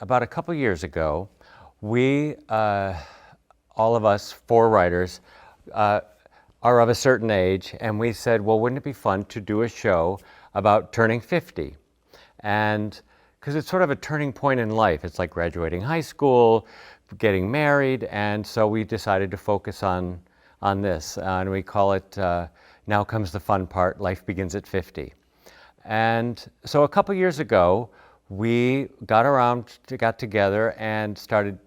about a couple years ago, we, all of us 4 writers, are of a certain age, and we said, well, wouldn't it be fun to do a show about turning 50? And because it's sort of a turning point in life. It's like graduating high school, getting married, and so we decided to focus on this, and we call it Now Comes the Fun Part, Life Begins at 50. And so a couple years ago, we got together and started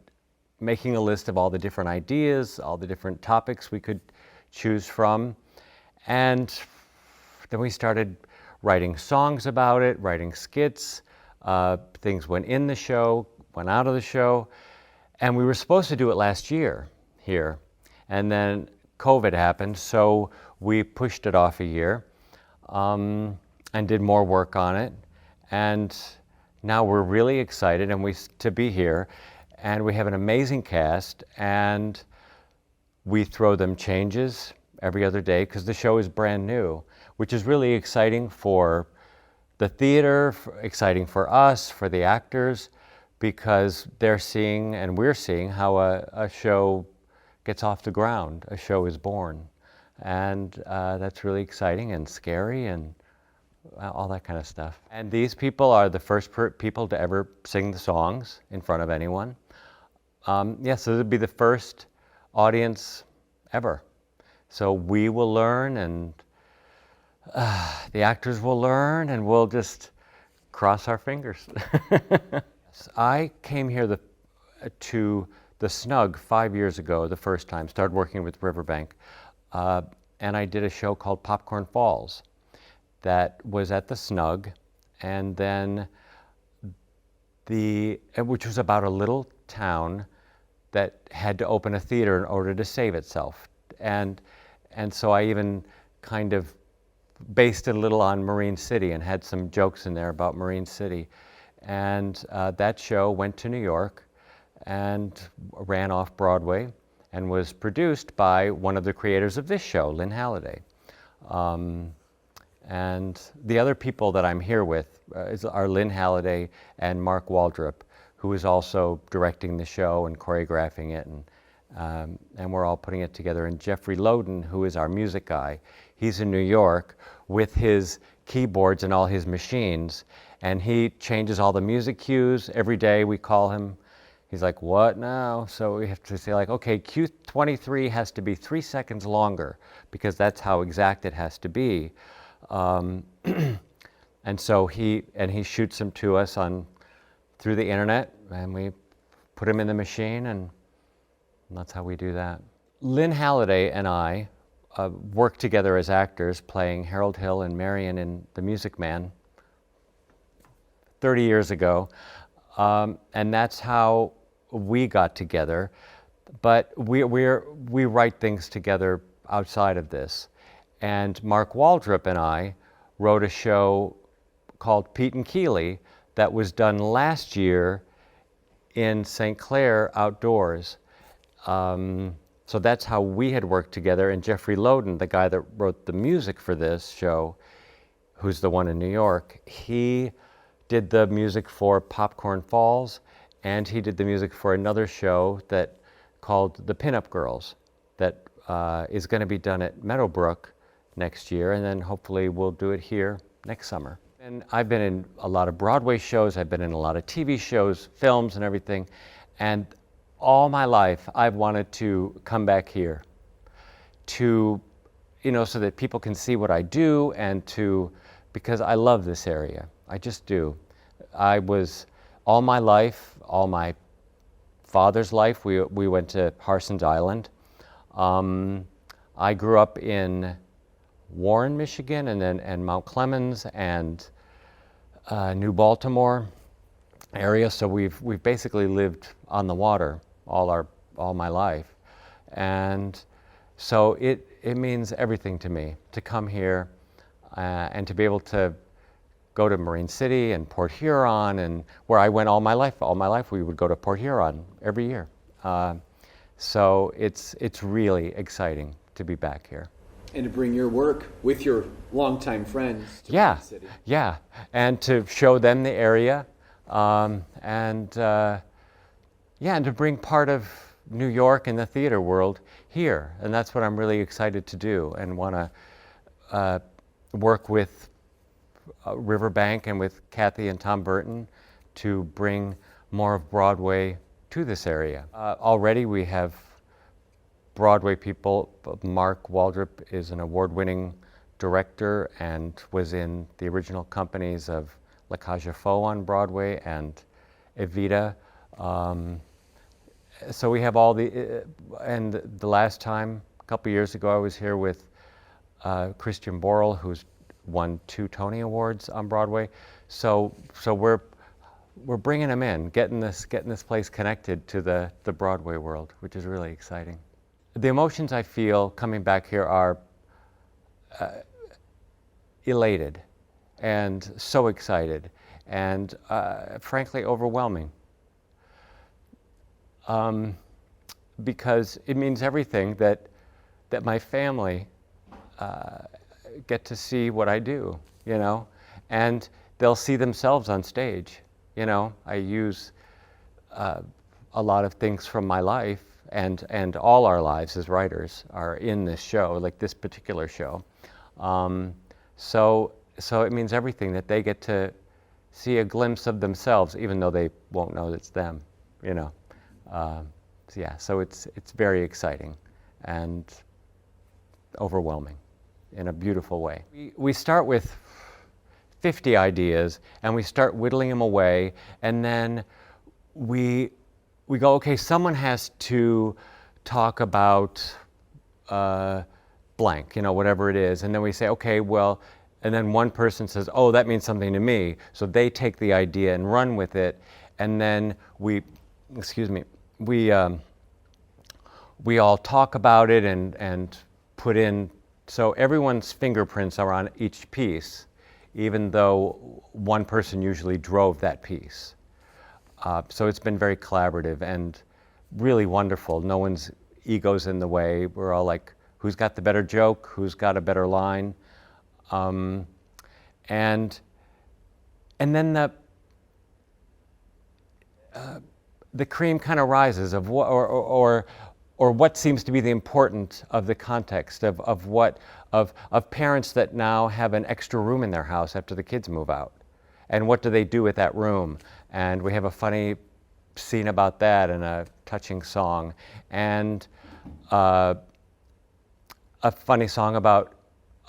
making a list of all the different ideas, all the different topics we could choose from. And then we started writing songs about it, writing skits. Things went in the show, went out of the show. And we were supposed to do it last year here. And then COVID happened, so we pushed it off a year and did more work on it. And now we're really excited to be here. And we have an amazing cast, and we throw them changes every other day because the show is brand new, which is really exciting for the theater, exciting for us, for the actors, because they're seeing and we're seeing how a show gets off the ground, a show is born. And that's really exciting and scary and all that kind of stuff. And these people are the first people to ever sing the songs in front of anyone. So this would be the first audience ever. So we will learn, and the actors will learn, and we'll just cross our fingers. I came here to the Snug 5 years ago, the first time, started working with Riverbank, and I did a show called Popcorn Falls that was at the Snug, and then which was about a little town that had to open a theater in order to save itself. And so I even kind of based it a little on Marine City and had some jokes in there about Marine City. And that show went to New York and ran off Broadway and was produced by one of the creators of this show, Lynn Halliday. And the other people that I'm here with are Lynn Halliday and Mark Waldrop, who is also directing the show and choreographing it, and we're all putting it together. And Jeffrey Loden, who is our music guy, he's in New York with his keyboards and all his machines, and he changes all the music cues. Every day we call him, he's like, what now? So we have to say like, okay, cue 23 has to be 3 seconds longer, because that's how exact it has to be. And so he shoots them to us through the internet, and we put them in the machine, and that's how we do that. Lynn Halliday and I worked together as actors, playing Harold Hill and Marion in The Music Man 30 years ago, and that's how we got together. But we write things together outside of this. And Mark Waldrop and I wrote a show called Pete and Keeley that was done last year in St. Clair outdoors. So that's how we had worked together. And Jeffrey Loden, the guy that wrote the music for this show, who's the one in New York, he did the music for Popcorn Falls, and he did the music for another show called The Pinup Girls that is going to be done at Meadowbrook next year, and then hopefully we'll do it here next summer. And I've been in a lot of Broadway shows, I've been in a lot of TV shows, films and everything, and all my life I've wanted to come back here so that people can see what I do, and because I love this area. I just do. All my life, all my father's life, we went to Parsons Island. I grew up in Warren, Michigan, and Mount Clemens and New Baltimore area. So we've basically lived on the water all my life, and so it means everything to me to come here and to be able to go to Marine City and Port Huron, and where I went all my life. All my life we would go to Port Huron every year. So it's really exciting to be back here. And to bring your work with your longtime friends to Marine City. Yeah, and to show them the area, And to bring part of New York and the theater world here. And that's what I'm really excited to do, and want to work with Riverbank and with Kathy and Tom Burton to bring more of Broadway to this area. Already we have Broadway people. Mark Waldrop is an award-winning director and was in the original companies of La Cage aux Folles on Broadway and Evita. So we have all and the last time, a couple years ago, I was here with Christian Borle, who's won 2 Tony Awards on Broadway. So we're bringing them in, getting this place connected to the Broadway world, which is really exciting. The emotions I feel coming back here are elated and so excited and frankly overwhelming. Because it means everything that my family get to see what I do, and they'll see themselves on stage. I use a lot of things from my life, and all our lives as writers are in this show, like this particular show. So it means everything that they get to see a glimpse of themselves, even though they won't know it's them, So it's very exciting and overwhelming in a beautiful way. We start with 50 ideas, and we start whittling them away, and then we go, okay, someone has to talk about blank, whatever it is, and then we say, okay, well, and then one person says, oh, that means something to me, so they take the idea and run with it, and then we all talk about it and put in, so everyone's fingerprints are on each piece, even though one person usually drove that piece. So it's been very collaborative and really wonderful. No one's ego's in the way. We're all like, who's got the better joke? Who's got a better line? And then the cream kind of rises of what, or what seems to be the importance of the context of parents that now have an extra room in their house after the kids move out, and what do they do with that room? And we have a funny scene about that and a touching song, and a funny song about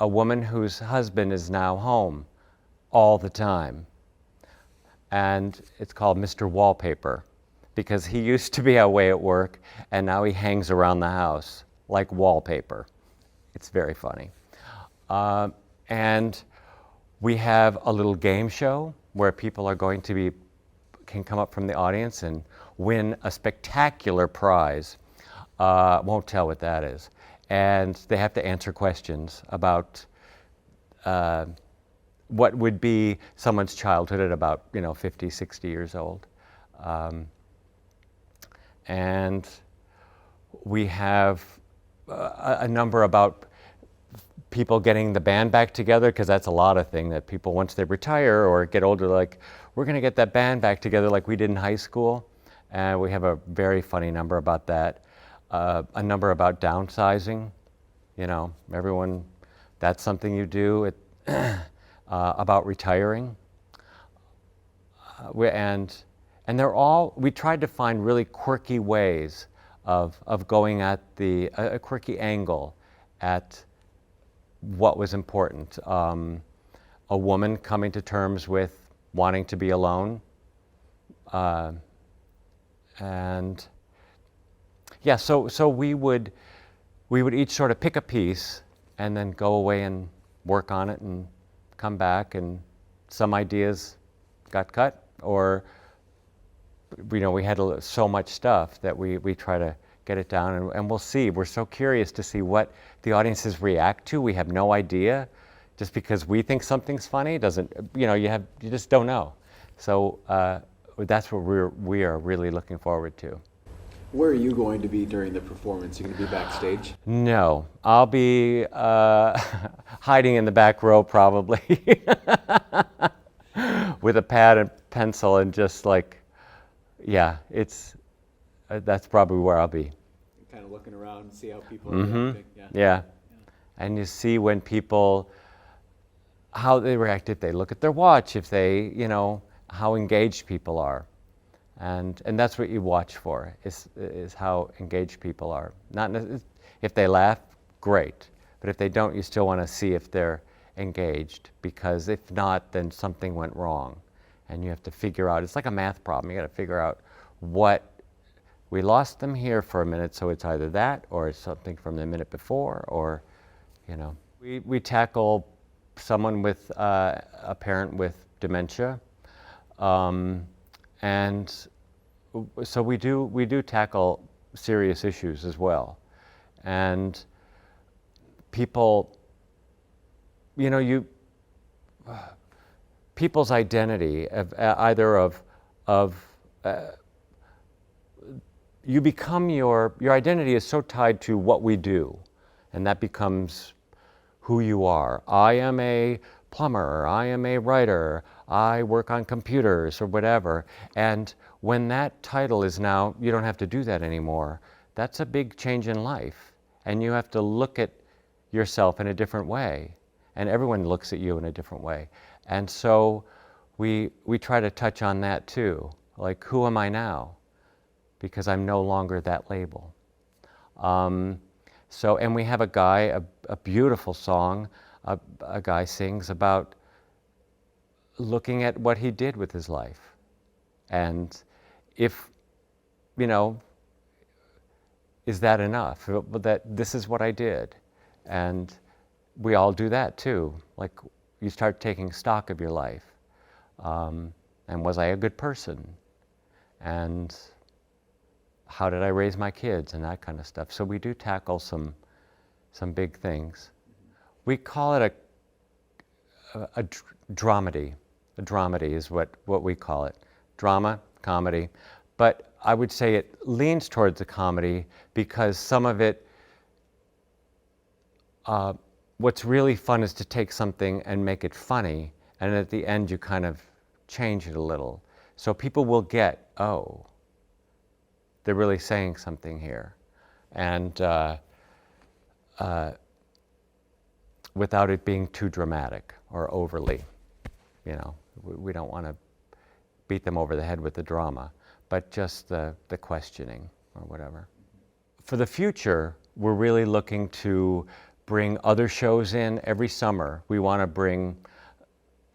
a woman whose husband is now home all the time, and it's called Mr. Wallpaper, because he used to be away at work, and now he hangs around the house like wallpaper. It's very funny. And we have a little game show where people are going to can come up from the audience and win a spectacular prize. Won't tell what that is. And they have to answer questions about what would be someone's childhood at about 50, 60 years old. And we have a number about people getting the band back together, because that's a lot of thing that people, once they retire or get older, like, we're going to get that band back together like we did in high school. And we have a very funny number about that. A number about downsizing. Everyone, that's something you do. About retiring. And they're all, we tried to find really quirky ways of going at a quirky angle at what was important. A woman coming to terms with wanting to be alone. And yeah, so we would each sort of pick a piece and then go away and work on it and come back, and some ideas got cut, or we had so much stuff that we try to get it down, and we'll see. We're so curious to see what the audiences react to. We have no idea. Just because we think something's funny doesn't, you just don't know. So that's what we are really looking forward to. Where are you going to be during the performance? You going to be backstage? No, I'll be hiding in the back row probably with a pencil and just like, yeah, it's that's probably where I'll be. Kind of looking around and see how people are reacting. Yeah. And you see when people, how they react, if they look at their watch, if they, how engaged people are. And that's what you watch for, is how engaged people are. Not if they laugh, great. But if they don't, you still want to see if they're engaged, because if not, then something went wrong. And you have to figure out, it's like a math problem. You got to figure out we lost them here for a minute, so it's either that or it's something from the minute before, or, We tackle someone with, a parent with dementia. And so we do tackle serious issues as well. And people, people's identity you become your identity is so tied to what we do, and that becomes who you are. I am a plumber, I am a writer, I work on computers, or whatever. And when that title is now, you don't have to do that anymore, that's a big change in life. And you have to look at yourself in a different way. And everyone looks at you in a different way. And so we try to touch on that too. Like, who am I now? Because I'm no longer that label. And we have a guy, a beautiful song, a guy sings about looking at what he did with his life. And if, is that enough? That this is what I did. And we all do that too. Like, you start taking stock of your life. And was I a good person? And how did I raise my kids, and that kind of stuff. So we do tackle some big things. We call it a dramedy. A dramedy is what we call it. Drama, comedy. But I would say it leans towards a comedy because some of it, what's really fun is to take something and make it funny, and at the end you kind of change it a little. So people will get, oh, they're really saying something here. And without it being too dramatic or overly, we don't want to beat them over the head with the drama, but just the questioning or whatever. For the future, we're really looking to bring other shows in every summer. We want to bring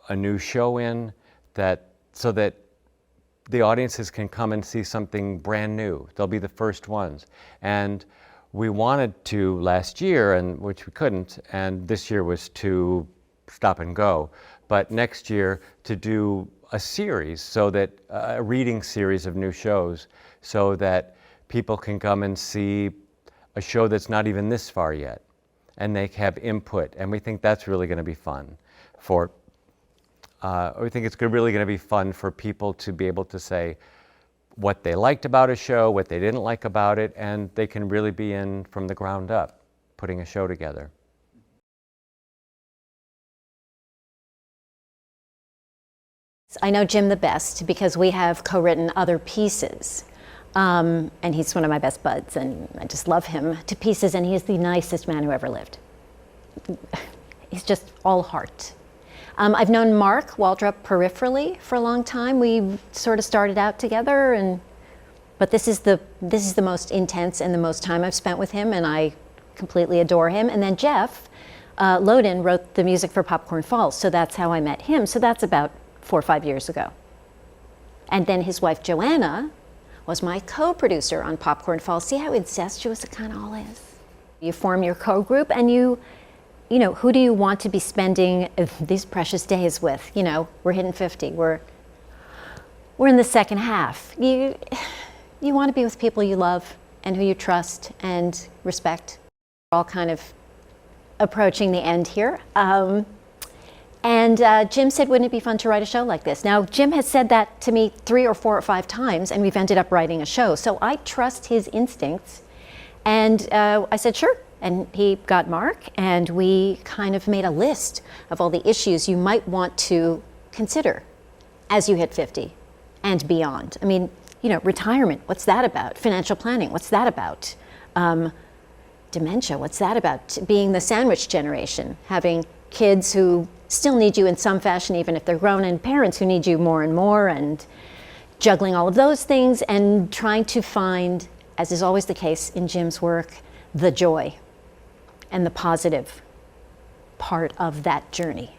a new show in so that the audiences can come and see something brand new. They'll be the first ones. And we wanted to last year, which we couldn't, and this year was to stop and go. But next year to do a series, a reading series of new shows, so that people can come and see a show that's not even this far yet, and they have input. And we think that's really going to be fun we think it's really going to be fun for people to be able to say what they liked about a show, what they didn't like about it, and they can really be in from the ground up, putting a show together. I know Jim the best because we have co-written other pieces. And he's one of my best buds, and I just love him to pieces, and he's the nicest man who ever lived. He's just all heart. I've known Mark Waldrop peripherally for a long time. We sort of started out together, but this is the most intense and the most time I've spent with him, and I completely adore him. And then Jeff Loden wrote the music for Popcorn Falls, so that's how I met him. So that's about 4 or 5 years ago. And then his wife Joanna was my co-producer on Popcorn Falls. See how incestuous it kind of all is? You form your co-group, and who do you want to be spending these precious days with? We're hitting 50. We're in the second half. You want to be with people you love and who you trust and respect. We're all kind of approaching the end here. And Jim said, wouldn't it be fun to write a show like this? Now, Jim has said that to me 3 or 4 or 5 times, and we've ended up writing a show. So I trust his instincts. And I said, sure. And he got Mark, and we kind of made a list of all the issues you might want to consider. as you hit 50 and beyond. I mean, you know, retirement, what's that about? Financial planning, what's that about? Dementia, what's that about? Being the sandwich generation, having kids who still need you in some fashion, even if they're grown, and parents who need you more and more, and juggling all of those things and trying to find, as is always the case in Jim's work, the joy and the positive part of that journey.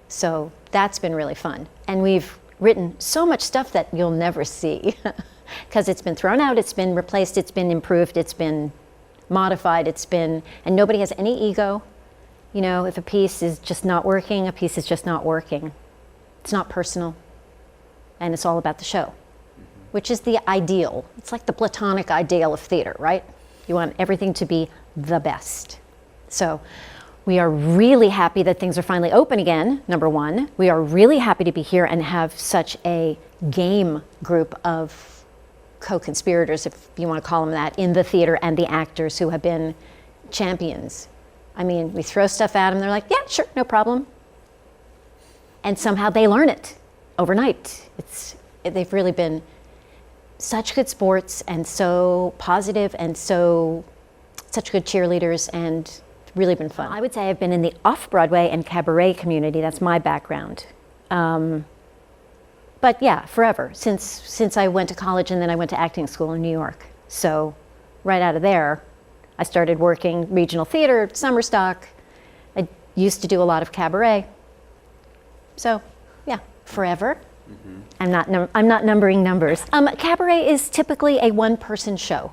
So that's been really fun. And we've written so much stuff that you'll never see because it's been thrown out, it's been replaced, it's been improved, it's been modified, and nobody has any ego. You know, if a piece is just not working, a piece is just not working. It's not personal. And it's all about the show, which is the ideal. It's like the platonic ideal of theater, right? You want everything to be the best. So we are really happy that things are finally open again, number one. We are really happy to be here and have such a game group of co-conspirators, if you want to call them that, in the theater, and the actors who have been champions. I mean, we throw stuff at them, they're like, yeah, sure, no problem. And somehow they learn it overnight. They've really been such good sports and so positive and such good cheerleaders, and really been fun. I would say I've been in the off-Broadway and cabaret community. That's my background. But yeah, forever, since I went to college and then I went to acting school in New York. So right out of there, I started working regional theater, summer stock. I used to do a lot of cabaret. So yeah, forever. Mm-hmm. I'm not numbering numbers. Cabaret is typically a one-person show.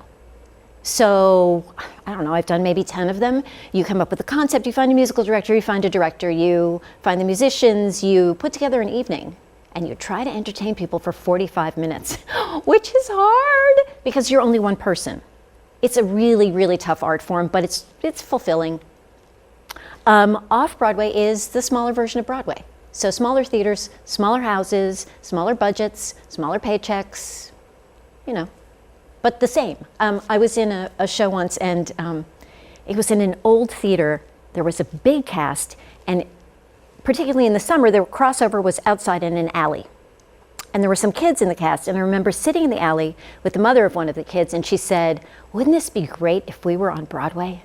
So, I don't know, I've done maybe 10 of them. You come up with a concept, you find a musical director, you find a director, you find the musicians, you put together an evening, and you try to entertain people for 45 minutes, which is hard because you're only one person. It's a really, really tough art form, but it's fulfilling. Off-Broadway is the smaller version of Broadway. So smaller theaters, smaller houses, smaller budgets, smaller paychecks, you know. But the same. I was in a show once, and it was in an old theater. There was a big cast, and particularly in the summer, the crossover was outside in an alley. And there were some kids in the cast, and I remember sitting in the alley with the mother of one of the kids, and she said, "Wouldn't this be great if we were on Broadway?"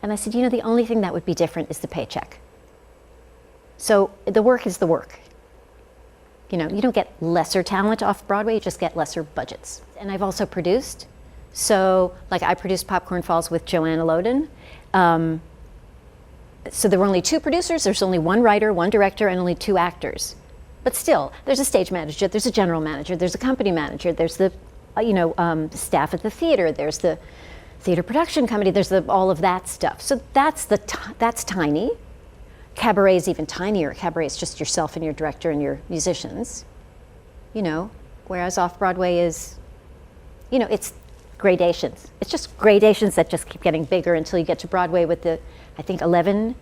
And I said, you know, the only thing that would be different is the paycheck. So the work is the work. You know, you don't get lesser talent off Broadway, you just get lesser budgets. And I've also produced. So, like, I produced Popcorn Falls with Joanna Loden. So there were only 2 producers, there's only 1 writer, 1 director, and only 2 actors. But still, there's a stage manager, there's a general manager, there's a company manager, there's the, staff at the theater, there's the theater production company, there's all of that stuff. So that's tiny. Cabaret is even tinier. Cabaret is just yourself and your director and your musicians, you know, whereas off-Broadway is, you know, it's gradations. It's just gradations that just keep getting bigger until you get to Broadway with the, I think, 11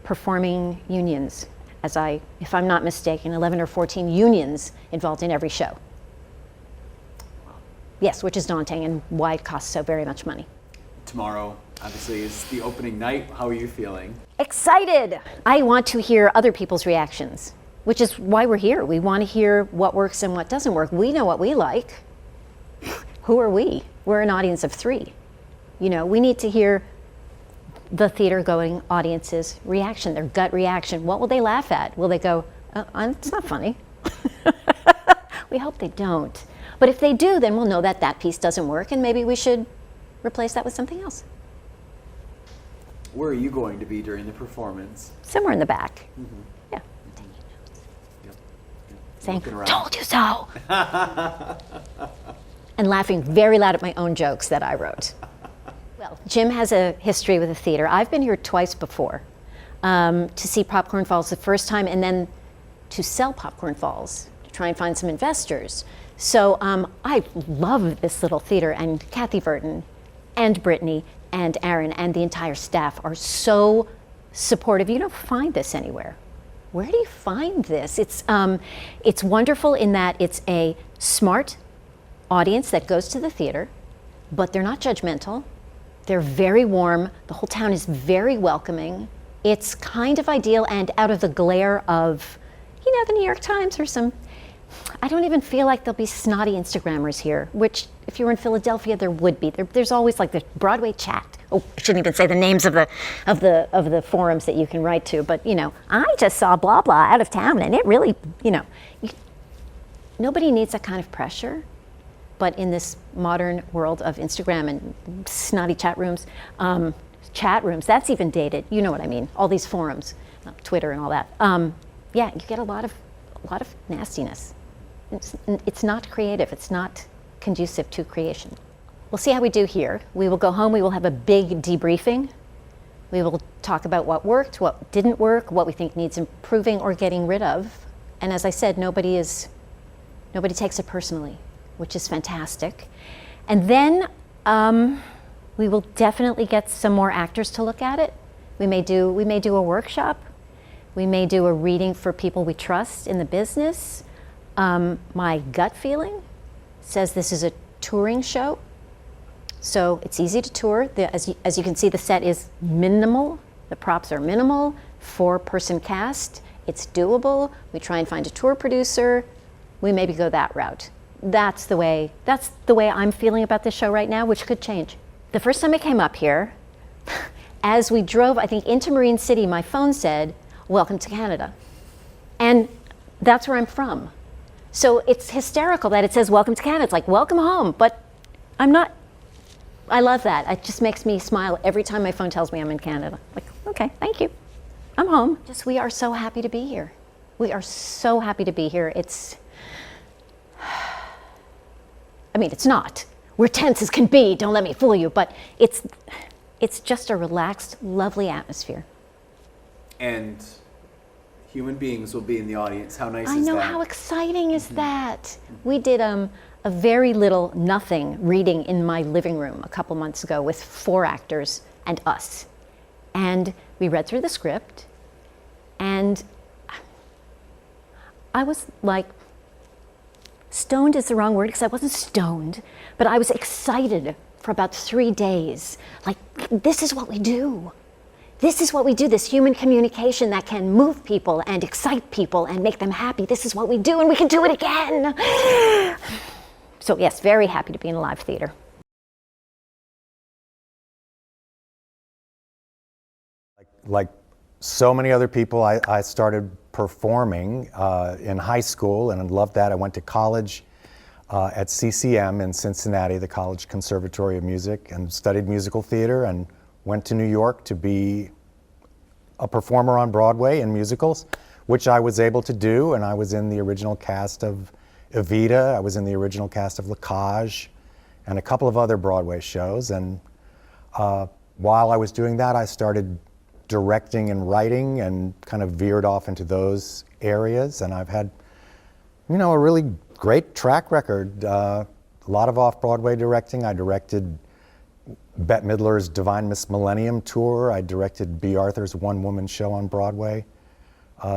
performing unions, if I'm not mistaken, 11 or 14 unions involved in every show. Yes, which is daunting and why it costs so very much money. Tomorrow, obviously, is the opening night. How are you feeling? Excited! I want to hear other people's reactions, which is why we're here. We want to hear what works and what doesn't work. We know what we like. Who are we? We're an audience of 3. You know, we need to hear the theater-going audience's reaction, their gut reaction. What will they laugh at? Will they go, it's not funny? We hope they don't. But if they do, then we'll know that that piece doesn't work, and maybe we should replace that with something else. Where are you going to be during the performance? Somewhere in the back. Mm-hmm. Yeah. Yep. Saying, Looking around. told you so. And laughing very loud at my own jokes that I wrote. Well, Jim has a history with the theater. I've been here twice before to see Popcorn Falls the first time, and then to sell Popcorn Falls, to try and find some investors. So I love this little theater, and Kathy Burton and Brittany and Aaron and the entire staff are so supportive. You don't find this anywhere. Where do you find this? It's wonderful in that it's a smart audience that goes to the theater, but they're not judgmental. They're very warm. The whole town is very welcoming. It's kind of ideal, and out of the glare of, the New York Times or some. I don't even feel like there'll be snotty Instagrammers here, which if you were in Philadelphia, there would be. There's always like the Broadway chat. Oh, I shouldn't even say the names of the forums that you can write to, but I just saw blah blah out of town, and it really, nobody needs that kind of pressure. But in this modern world of Instagram and snotty chat rooms, that's even dated. You know what I mean? All these forums, Twitter and all that. Yeah, you get a lot of nastiness. It's not creative. It's not conducive to creation. We'll see how we do here. We will go home. We will have a big debriefing. We will talk about what worked, what didn't work, what we think needs improving or getting rid of. And as I said, nobody takes it personally, which is fantastic. And then we will definitely get some more actors to look at it. We may do a workshop. We may do a reading for people we trust in the business. My gut feeling says this is a touring show, so it's easy to tour. As you can see, the set is minimal. The props are minimal. 4-person cast. It's doable. We try and find a tour producer. We maybe go that route. That's the way I'm feeling about this show right now, which could change. The first time I came up here, as we drove, I think, into Marine City, my phone said, "Welcome to Canada." And that's where I'm from. So it's hysterical that it says "Welcome to Canada." It's like, welcome home, but I'm not. I love that. It just makes me smile every time my phone tells me I'm in Canada. Like, okay, thank you. I'm home. We are so happy to be here. We are so happy to be here. It's not. We're tense as can be, don't let me fool you, but it's just a relaxed, lovely atmosphere. And human beings will be in the audience. How nice is that? I know, how exciting is that? We did a very little, nothing reading in my living room a couple months ago with 4 actors and us. And we read through the script, and I was like, stoned is the wrong word because I wasn't stoned, but I was excited for about 3 days. Like, this is what we do. This is what we do, this human communication that can move people and excite people and make them happy. This is what we do, and we can do it again. So yes, very happy to be in a live theater. Like so many other people, I started performing in high school and loved that. I went to college at CCM in Cincinnati, the College Conservatory of Music, and studied musical theater, and went to New York to be a performer on Broadway in musicals, which I was able to do, and I was in the original cast of Evita, I was in the original cast of La Cage, and a couple of other Broadway shows. And while I was doing that, I started directing and writing and kind of veered off into those areas, and I've had, a really great track record. A lot of off-Broadway directing. I directed Bette Midler's Divine Miss Millennium tour. I directed B. Arthur's one-woman show on Broadway.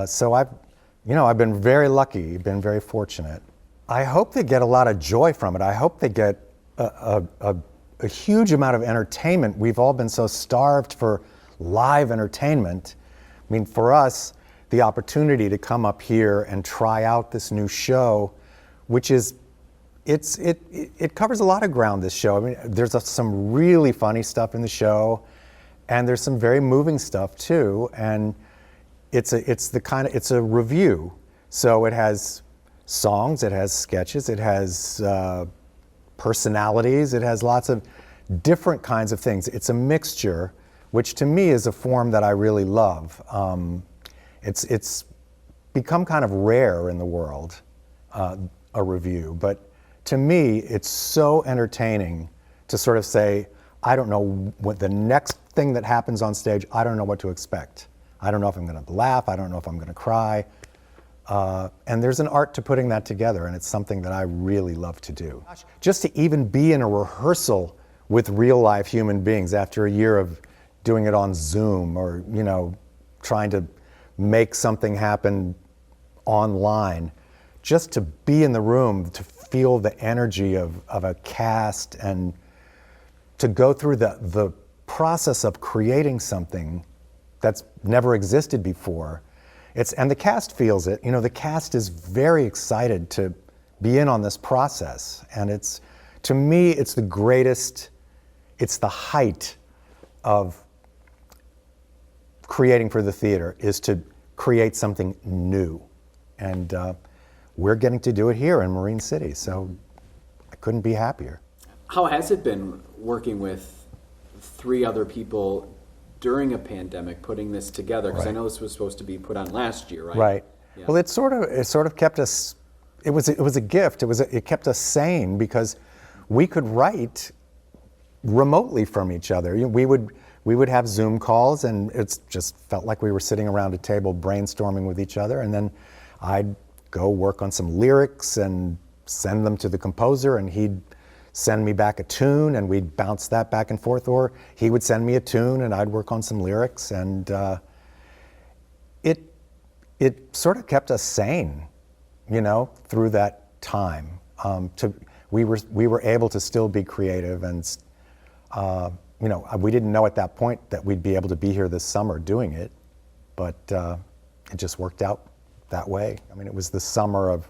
So I've been very lucky, been very fortunate. I hope they get a lot of joy from it. I hope they get a huge amount of entertainment. We've all been so starved for live entertainment. I mean, for us, the opportunity to come up here and try out this new show, which is it covers a lot of ground, this show. I mean, there's some really funny stuff in the show, and there's some very moving stuff too. And it's a review. So it has songs, it has sketches, it has personalities, it has lots of different kinds of things. It's a mixture, which to me is a form that I really love. It's become kind of rare in the world, a review, but to me, it's so entertaining to sort of say, I don't know what the next thing that happens on stage, I don't know what to expect. I don't know if I'm going to laugh, I don't know if I'm going to cry. And there's an art to putting that together, and it's something that I really love to do. Just to even be in a rehearsal with real life human beings after a year of doing it on Zoom or, trying to make something happen online, just to be in the room, to feel the energy of a cast and to go through the process of creating something that's never existed before. And the cast feels it. You know, the cast is very excited to be in on this process. And to me, it's the greatest, it's the height of creating for the theater, is to create something new. And we're getting to do it here in Marine City, so I couldn't be happier. How has it been working with 3 other people during a pandemic, putting this together? Because I know this was supposed to be put on last year, right? Right. Yeah. Well, it sort of kept us. It was a gift. It kept us sane because we could write remotely from each other. We would have Zoom calls, and it just felt like we were sitting around a table brainstorming with each other. And then I'd go work on some lyrics and send them to the composer, and he'd send me back a tune, and we'd bounce that back and forth. Or he would send me a tune, and I'd work on some lyrics, and it sort of kept us sane, you know, through that time. We were able to still be creative, and you know, we didn't know at that point that we'd be able to be here this summer doing it, but it just worked out that way. I mean, it was the summer of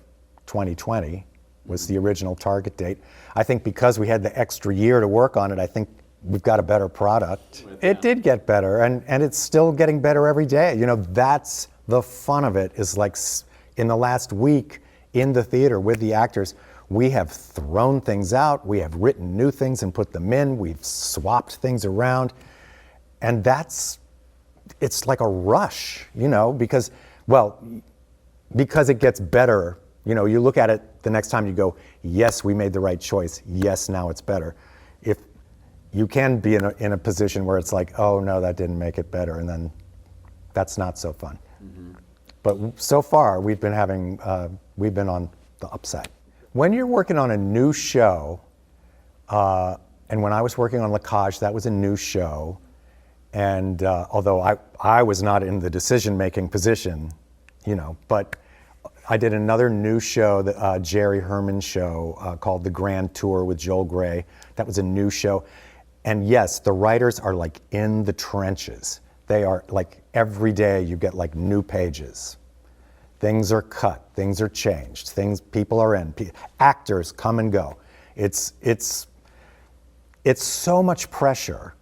2020 was the original target date. I think because we had the extra year to work on it, I think we've got a better product. It did get better, and it's still getting better every day. You know, that's the fun of it, is like in the last week in the theater with the actors, we have thrown things out, we have written new things and put them in, we've swapped things around, and it's like a rush, you know, because it gets better. You know, you look at it the next time, you go, yes, we made the right choice, yes, now it's better. If you can be in a position where it's like, oh no, that didn't make it better, and then that's not so fun. Mm-hmm. But so far, we've been on the upside. When you're working on a new show, and when I was working on La Cage, that was a new show, and although I was not in the decision-making position, you know, but I did another new show, the Jerry Herman show called The Grand Tour with Joel Grey. That was a new show. And yes, the writers are like in the trenches. They are like, every day you get like new pages. Things are cut, things are changed, people are in, actors come and go. It's so much pressure.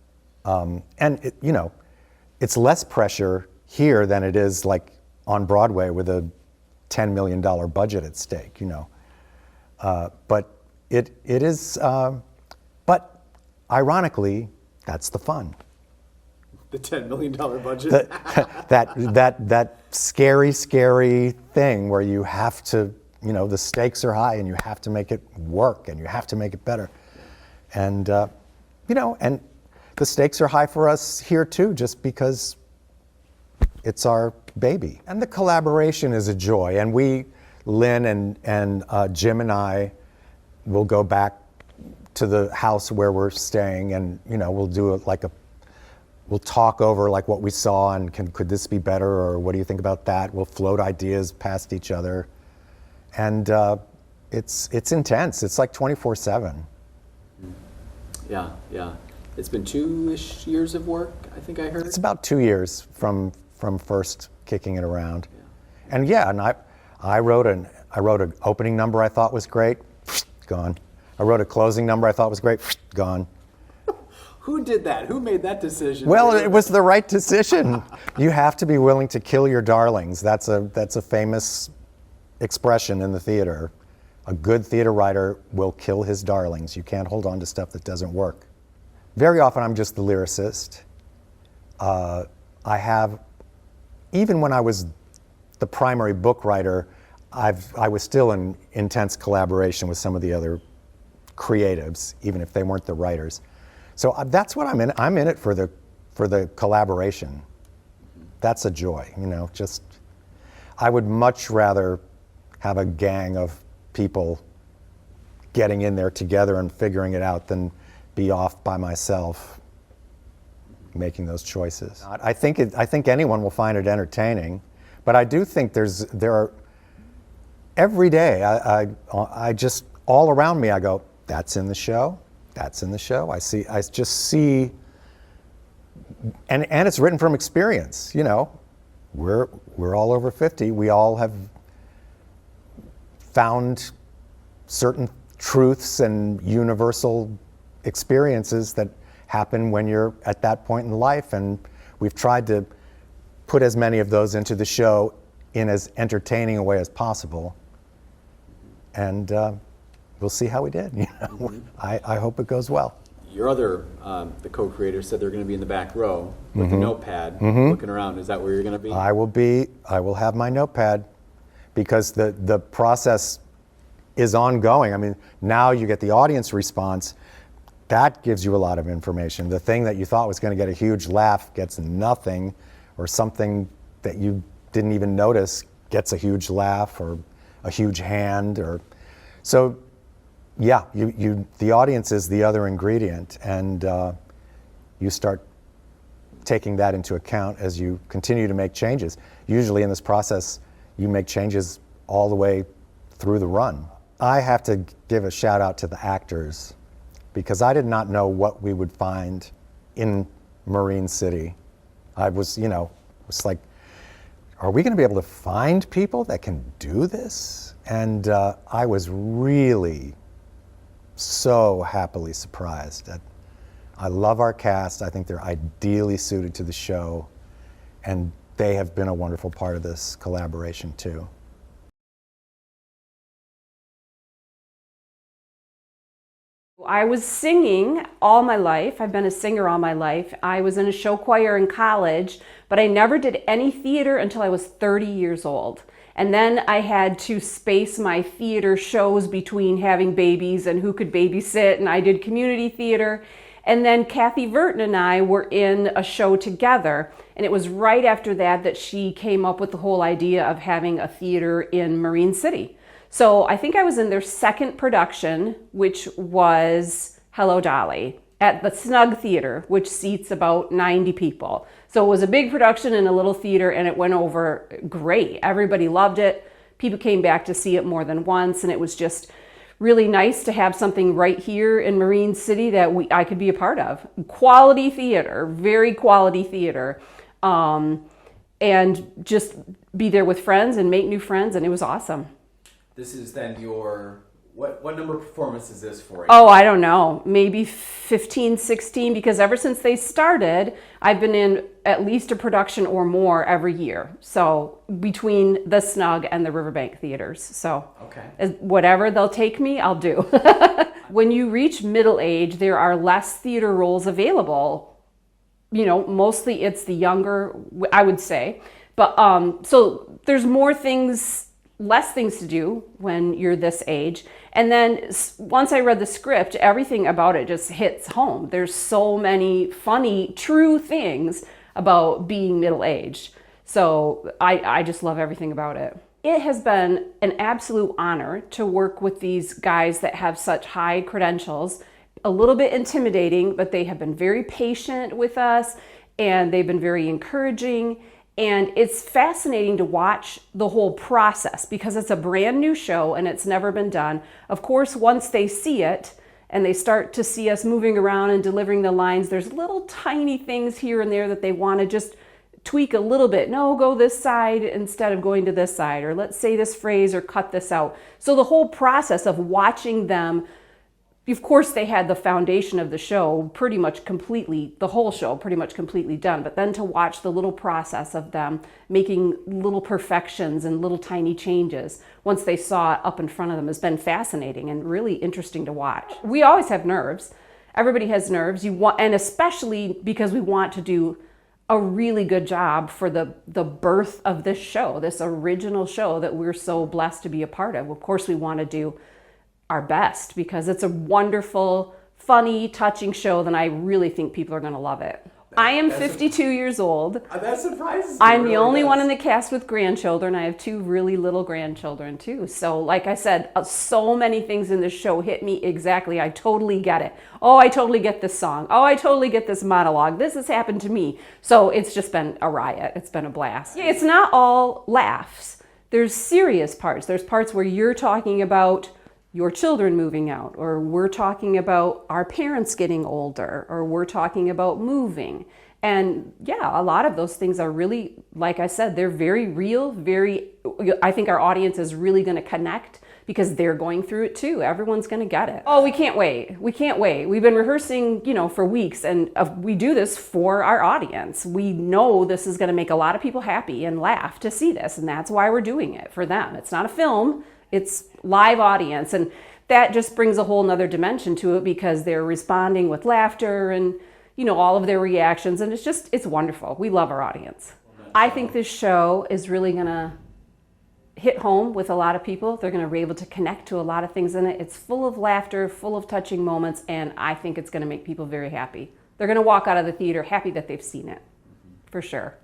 And you know, it's less pressure here than it is like on Broadway with a $10 million budget at stake, you know. But it is, but ironically, that's the fun. The $10 million budget? That scary thing where you have to, you know, the stakes are high and you have to make it work and you have to make it better. And, you know, and the stakes are high for us here too, just because it's our baby. And the collaboration is a joy. And Lynn and Jim and I will go back to the house where we're staying, and, you know, we'll do we'll talk over like what we saw and could this be better, or what do you think about that? We'll float ideas past each other. And it's intense. It's like 24/7. Yeah. It's been 2-ish years of work, I think I heard. It's about 2 years from first kicking it around. Yeah. And yeah, and I wrote an opening number I thought was great, gone. I wrote a closing number I thought was great, gone. Who did that? Who made that decision? Well, it was the right decision. You have to be willing to kill your darlings. That's a famous expression in the theater. A good theater writer will kill his darlings. You can't hold on to stuff that doesn't work. Very often I'm just the lyricist. Even when I was the primary book writer, I was still in intense collaboration with some of the other creatives, even if they weren't the writers. So that's what I'm in. I'm in it for the collaboration. That's a joy, you know. Just, I would much rather have a gang of people getting in there together and figuring it out than be off by myself making those choices. I think anyone will find it entertaining, but I do think there are every day I just, all around me I go, that's in the show, that's in the show. I just see, and it's written from experience, you know. we're all over 50. We all have found certain truths and universal experiences that happen when you're at that point in life, and we've tried to put as many of those into the show in as entertaining a way as possible, and we'll see how we did. You know? I hope it goes well. Your other, the co-creators said they're going to be in the back row with a notepad looking around. Is that where you're going to be? I will have my notepad, because the process is ongoing. I mean, now you get the audience response. That gives you a lot of information. The thing that you thought was going to get a huge laugh gets nothing, or something that you didn't even notice gets a huge laugh or a huge hand. Or so, yeah, the audience is the other ingredient, and you start taking that into account as you continue to make changes. Usually in this process, you make changes all the way through the run. I have to give a shout out to the actors, because I did not know what we would find in Marine City. I was, it's like, are we going to be able to find people that can do this? And I was really so happily surprised. I love our cast. I think they're ideally suited to the show, and they have been a wonderful part of this collaboration too. I was singing all my life. I've been a singer all my life. I was in a show choir in college, but I never did any theater until I was 30 years old. And then I had to space my theater shows between having babies and who could babysit, and I did community theater. And then Kathy Verton and I were in a show together, and it was right after that she came up with the whole idea of having a theater in Marine City. So I think I was in their second production, which was Hello Dolly, at the Snug Theater, which seats about 90 people. So it was a big production in a little theater, and it went over great. Everybody loved it. People came back to see it more than once, and it was just really nice to have something right here in Marine City that I could be a part of. Quality theater, very quality theater, and just be there with friends and make new friends, and it was awesome. This is then your, what number performance is this for? Oh, I don't know, maybe 15, 16, because ever since they started, I've been in at least a production or more every year. So between the Snug and the Riverbank theaters. So okay. Whatever they'll take me, I'll do. When you reach middle age, there are less theater roles available. Mostly it's the younger, I would say. But so there's less things to do when you're this age. And then once I read the script, everything about it just hits home. There's so many funny, true things about being middle-aged. So I just love everything about it. It has been an absolute honor to work with these guys that have such high credentials. A little bit intimidating, but they have been very patient with us, and they've been very encouraging. And it's fascinating to watch the whole process, because it's a brand new show and it's never been done. Of course, once they see it and they start to see us moving around and delivering the lines, there's little tiny things here and there that they want to just tweak a little bit. No, go this side instead of going to this side, or let's say this phrase or cut this out. So the whole process of watching them, of course, they had the foundation of the show pretty much completely, the whole show pretty much completely done. But then to watch the little process of them making little perfections and little tiny changes once they saw it up in front of them has been fascinating and really interesting to watch. We always have nerves. Everybody has nerves. And especially because we want to do a really good job for the birth of this show, this original show that we're so blessed to be a part of. Of course, we want to do our best because it's a wonderful, funny, touching show, then I really think people are going to love it. I am 52 years old. That surprises me. I'm the only one in the cast with grandchildren. I have 2 really little grandchildren too. So like I said, so many things in this show hit me exactly. I totally get it. Oh, I totally get this song. Oh, I totally get this monologue. This has happened to me. So it's just been a riot. It's been a blast. It's not all laughs. There's serious parts. There's parts where you're talking about your children moving out, or we're talking about our parents getting older, or we're talking about moving. And yeah, a lot of those things are really, like I said, they're very real, I think our audience is really going to connect because they're going through it too. Everyone's going to get it. Oh, we can't wait. We can't wait. We've been rehearsing, for weeks, and we do this for our audience. We know this is going to make a lot of people happy and laugh to see this, and that's why we're doing it for them. It's not a film, it's live audience, and that just brings a whole nother dimension to it because they're responding with laughter and, all of their reactions, and it's wonderful. We love our audience. I think this show is really going to hit home with a lot of people. They're going to be able to connect to a lot of things in it. It's full of laughter, full of touching moments, and I think it's going to make people very happy. They're going to walk out of the theater happy that they've seen it, for sure.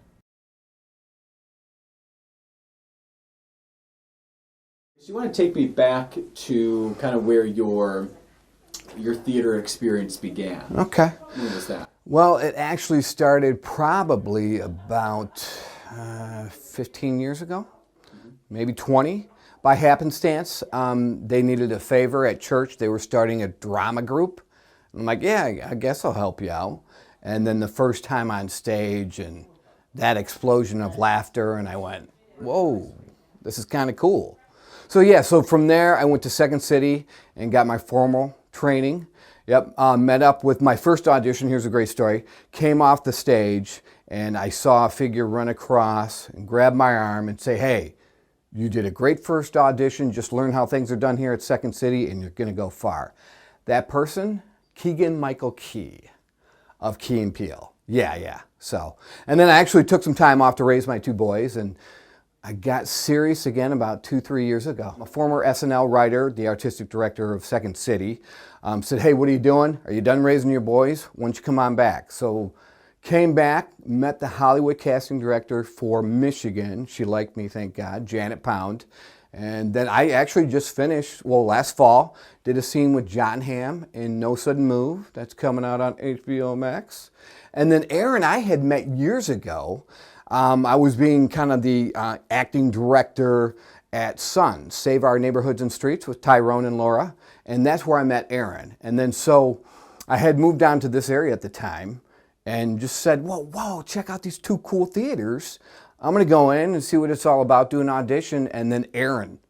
So you want to take me back to kind of where your theater experience began. Okay. When was that? Well, it actually started probably about 15 years ago. Maybe 20, by happenstance. They needed a favor at church. They were starting a drama group. I'm like, yeah, I guess I'll help you out. And then the first time on stage and that explosion of laughter, and I went, whoa, this is kind of cool. So from there I went to Second City and got my formal training. Met up with my first audition. Here's a great story. Came off the stage and I saw a figure run across and grab my arm and say, hey, you did a great first audition. Just learn how things are done here at Second City and you're going to go far. That person, Keegan-Michael Key of Key and Peele. Yeah. And then I actually took some time off to raise my two boys, and I got serious again about 2-3 years ago. A former SNL writer, the artistic director of Second City, said, hey, what are you doing? Are you done raising your boys? Why don't you come on back? So came back, met the Hollywood casting director for Michigan. She liked me, thank God, Janet Pound. And then I actually just finished, last fall, did a scene with John Hamm in No Sudden Move. That's coming out on HBO Max. And then Aaron I had met years ago. I was being kind of the acting director at Sun, Save Our Neighborhoods and Streets with Tyrone and Laura. And that's where I met Aaron. And then so I had moved down to this area at the time and just said, whoa, check out these two cool theaters. I'm going to go in and see what it's all about, do an audition. And then Aaron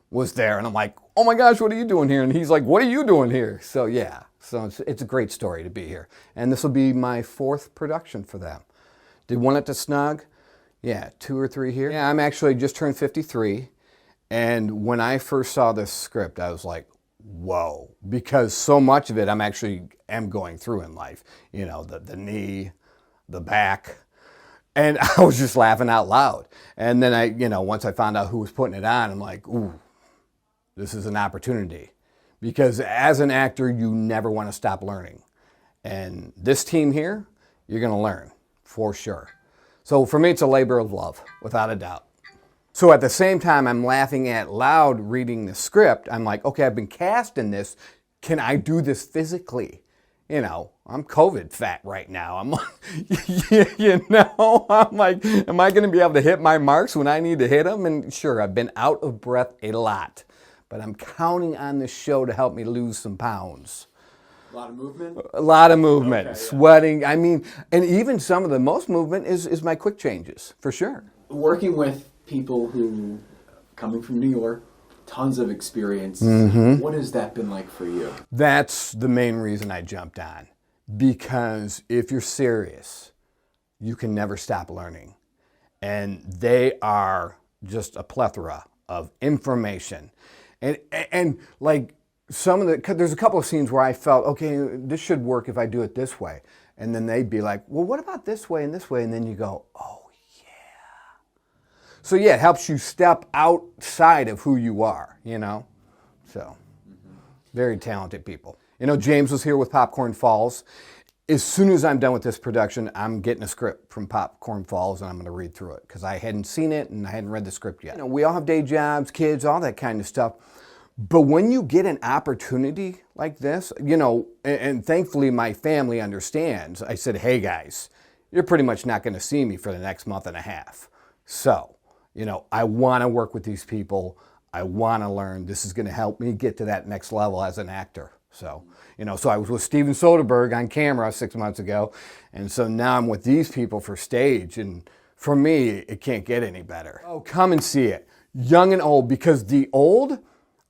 was there. And I'm like, oh my gosh, what are you doing here? And he's like, what are you doing here? So yeah, it's a great story to be here. And this will be my 4th production for them. Did one at the Snug. Yeah, 2 or 3 here. Yeah, I'm actually just turned 53. And when I first saw this script, I was like, whoa, because so much of it am going through in life. The knee, the back. And I was just laughing out loud. And then once I found out who was putting it on, I'm like, ooh, this is an opportunity. Because as an actor, you never want to stop learning. And this team here, you're going to learn, for sure. So for me, it's a labor of love, without a doubt. So at the same time, I'm laughing out loud reading the script. I'm like, okay, I've been cast in this. Can I do this physically? I'm COVID fat right now. I'm like, I'm like, am I going to be able to hit my marks when I need to hit them? And sure, I've been out of breath a lot, but I'm counting on this show to help me lose some pounds. A lot of movement? A lot of movement, okay, yeah. Sweating. And even some of the most movement is my quick changes, for sure. Working with people who, coming from New York, tons of experience, what has that been like for you? That's the main reason I jumped on. Because if you're serious, you can never stop learning. And they are just a plethora of information. And like, there's a couple of scenes where I felt, okay, this should work if I do it this way. And then they'd be like, well, what about this way and this way? And then you go, oh, yeah. So yeah, it helps you step outside of who you are, So, very talented people. James was here with Popcorn Falls. As soon as I'm done with this production, I'm getting a script from Popcorn Falls and I'm going to read through it because I hadn't seen it and I hadn't read the script yet. We all have day jobs, kids, all that kind of stuff. But when you get an opportunity like this, and thankfully my family understands, I said, hey guys, you're pretty much not going to see me for the next month and a half. So, I want to work with these people. I want to learn. This is going to help me get to that next level as an actor. So, so I was with Steven Soderbergh on camera 6 months ago, and so now I'm with these people for stage, and for me, it can't get any better. Oh, come and see it, young and old, because the old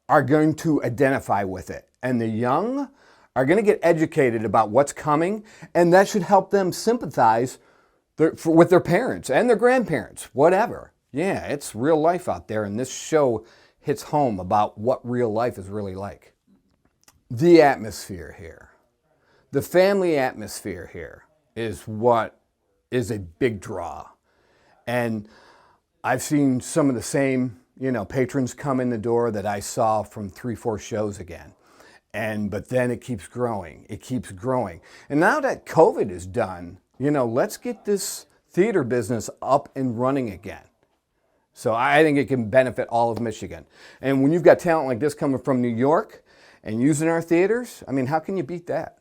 are going to identify with it, and the young are going to get educated about what's coming, and that should help them sympathize with their parents and their grandparents, whatever. Yeah, it's real life out there, and this show hits home about what real life is really like. The atmosphere here, the family atmosphere here is what is a big draw. And I've seen some of the same, patrons come in the door that I saw from 3-4 shows again. But then it keeps growing. It keeps growing. And now that COVID is done, let's get this theater business up and running again. So I think it can benefit all of Michigan. And when you've got talent like this coming from New York and using our theaters, I mean, how can you beat that?